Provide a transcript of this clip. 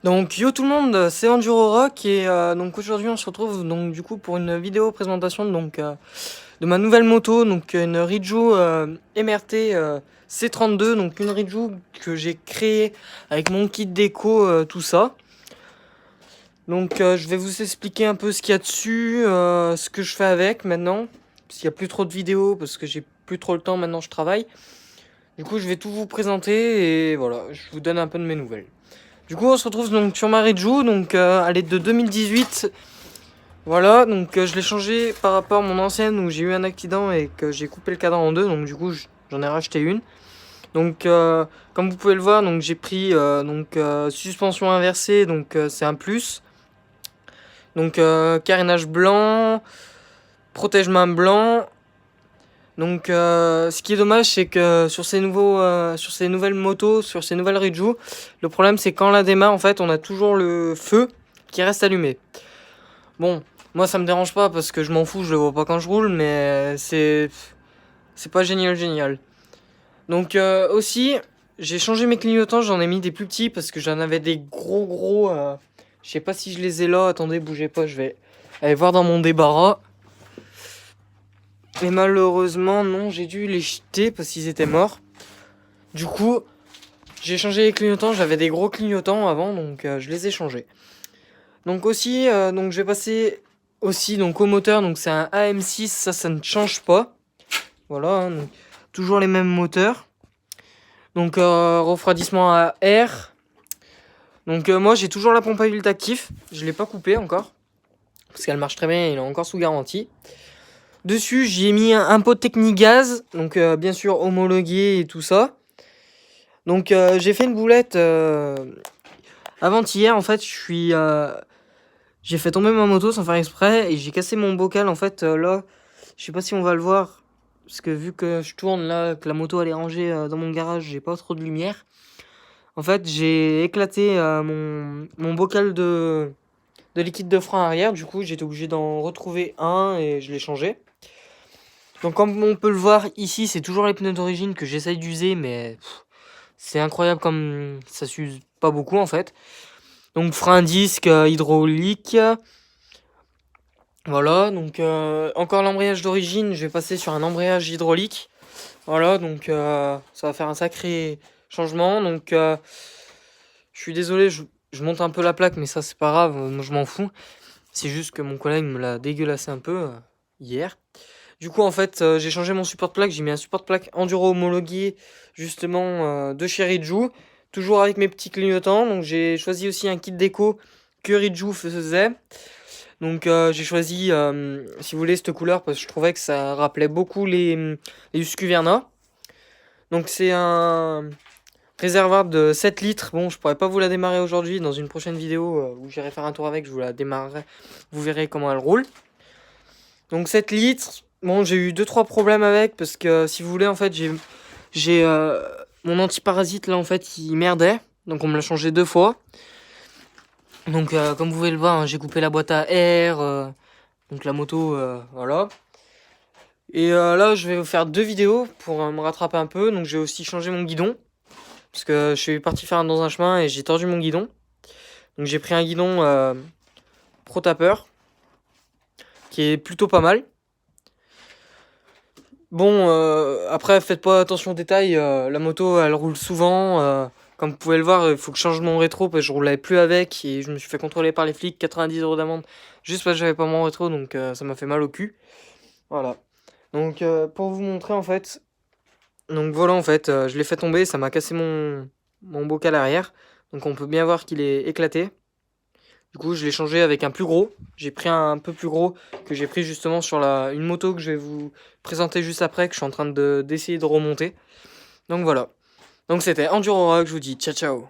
Donc yo tout le monde, c'est Enduro Rock et donc aujourd'hui on se retrouve donc du coup pour une vidéo présentation de ma nouvelle moto, donc une Ridgio MRT C32, donc une Ridgio que j'ai créée avec mon kit déco, tout ça. Donc je vais vous expliquer un peu ce qu'il y a dessus, ce que je fais avec maintenant, parce qu'il n'y a plus trop de vidéos, parce que j'ai plus trop le temps maintenant, je travaille. Du coup je vais tout vous présenter et voilà, je vous donne un peu de mes nouvelles. Du coup, on se retrouve donc sur ma Ridgio, donc elle est de 2018. Voilà, donc je l'ai changé par rapport à mon ancienne où j'ai eu un accident et que j'ai coupé le cadran en deux. Donc du coup, j'en ai racheté une. Donc comme vous pouvez le voir, donc j'ai pris suspension inversée, donc c'est un plus. Donc carénage blanc, protège-main blanc. Donc ce qui est dommage, c'est que sur ces nouvelles motos, sur ces nouvelles Ridgio, le problème c'est quand on la démarre, en fait, on a toujours le feu qui reste allumé. Bon, moi ça me dérange pas parce que je m'en fous, je le vois pas quand je roule, mais c'est pas génial. Donc aussi, j'ai changé mes clignotants, j'en ai mis des plus petits parce que j'en avais des gros. Je sais pas si je les ai là. Attendez, bougez pas, je vais aller voir dans mon débarras. Et malheureusement, non, j'ai dû les jeter parce qu'ils étaient morts. Du coup, j'ai changé les clignotants. J'avais des gros clignotants avant, donc je les ai changés. Donc aussi, donc je vais passer aussi donc au moteur. Donc c'est un AM6, ça ne change pas. Voilà, hein, donc, toujours les mêmes moteurs. Donc refroidissement à air. Donc moi j'ai toujours la pompe à huile actif. Je l'ai pas coupée encore parce qu'elle marche très bien. Il est encore sous garantie. Dessus, j'ai mis un pot de Technigaz, donc bien sûr homologué et tout ça. Donc j'ai fait une boulette avant-hier. En fait, j'ai fait tomber ma moto sans faire exprès et j'ai cassé mon bocal. En fait, là, je sais pas si on va le voir parce que vu que je tourne là, que la moto elle est rangée dans mon garage, j'ai pas trop de lumière. En fait, j'ai éclaté mon bocal de liquide de frein arrière. Du coup, j'étais obligé d'en retrouver un et je l'ai changé. Donc comme on peut le voir ici, c'est toujours les pneus d'origine que j'essaye d'user, mais c'est incroyable comme ça s'use pas beaucoup en fait. Donc frein disque hydraulique. Voilà, donc encore l'embrayage d'origine, je vais passer sur un embrayage hydraulique. Voilà, donc ça va faire un sacré changement. Donc je suis désolé, je monte un peu la plaque, mais ça c'est pas grave, moi je m'en fous. C'est juste que mon collègue me l'a dégueulassé un peu hier. Du coup, en fait, j'ai changé mon support plaque. J'ai mis un support plaque enduro homologué, justement, de chez Ridgio. Toujours avec mes petits clignotants. Donc, j'ai choisi aussi un kit déco que Ridgio faisait. Donc, j'ai choisi, si vous voulez, cette couleur parce que je trouvais que ça rappelait beaucoup les Husqvarna. Donc, c'est un réservoir de 7 litres. Bon, je pourrais pas vous la démarrer aujourd'hui. Dans une prochaine vidéo où j'irai faire un tour avec, je vous la démarrerai. Vous verrez comment elle roule. Donc 7 litres. Bon, j'ai eu 2-3 problèmes avec parce que si vous voulez, en fait, j'ai mon antiparasite là, en fait, il merdait. Donc on me l'a changé 2 fois. Donc comme vous pouvez le voir, hein, j'ai coupé la boîte à air. Donc la moto, voilà. Et là, je vais vous faire 2 vidéos pour me rattraper un peu. Donc j'ai aussi changé mon guidon. Parce que je suis parti faire dans un chemin et j'ai tordu mon guidon. Donc j'ai pris un guidon Pro Tapper qui est plutôt pas mal. Bon, après, faites pas attention aux détails. La moto, elle roule souvent. Comme vous pouvez le voir, il faut que je change mon rétro parce que je roulais plus avec. Et je me suis fait contrôler par les flics. 90 € d'amende. Juste parce que j'avais pas mon rétro. Donc, ça m'a fait mal au cul. Voilà. Donc, pour vous montrer, en fait. Donc, voilà, en fait, je l'ai fait tomber. Ça m'a cassé mon bocal arrière. Donc, on peut bien voir qu'il est éclaté. Du coup, je l'ai changé avec un plus gros. J'ai pris un peu plus gros que j'ai pris justement sur une moto que je vais vous présenter juste après, que je suis en train d'essayer de remonter. Donc voilà. Donc c'était Enduro Rock, je vous dis ciao ciao.